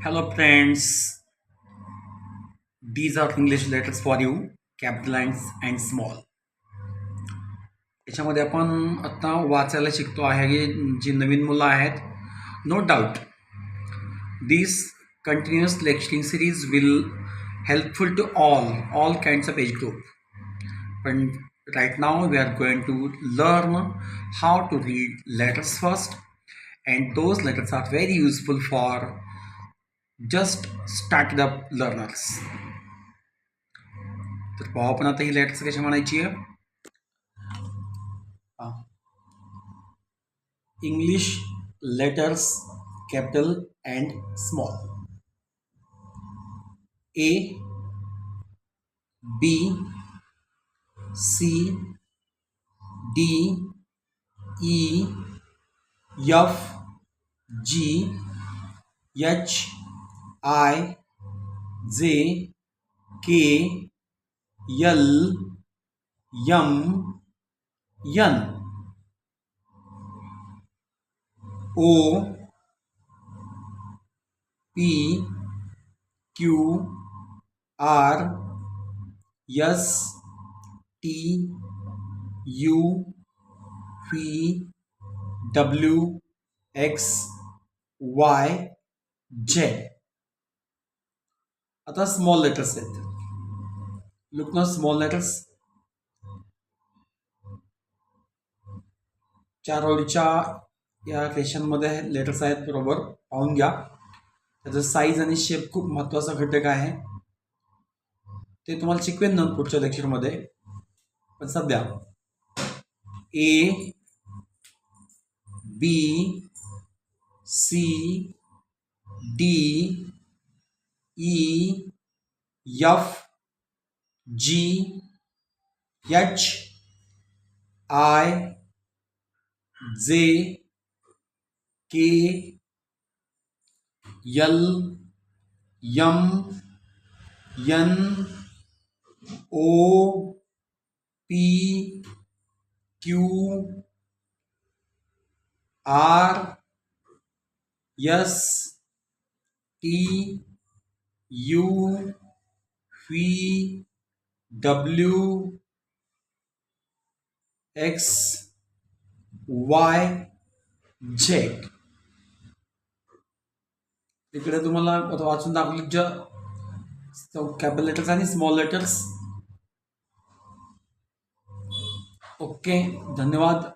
Hello friends, these are English letters for you, capital and small. याच्यामध्ये आपण आता वाचायला शिकतो आहे की जी नवीन मुलं आहेत. No doubt this continuous lecturing series will helpful to all kinds of age group. But right now we are going to learn how to read letters first, and those letters are very useful for just started up learners. तर पाहू आपण आता ही letters कशी म्हणायची आहे. English letters capital and small. A B C D E F G H I J K L M N O P Q R S T U V W X Y J. आता small letters आहेत. Look ना small letters. चार ओळीच्या या क्वेश्चनमध्ये letters आहेत, बरोबर पाहून घ्या. त्याचं साईज आणि शेप खूप महत्त्वाचा घटक आहे. ते तुम्हाला शिकवेन ना पुढच्या लेक्चरमध्ये. पण सध्या A B C D E F G H I J K L M N O P Q R S T U V W X Y J. इकडे तुम्हाला वाचून दाखवले ज्या कॅपिटल लेटर्स आणि स्मॉल लेटर्स. ओके, धन्यवाद.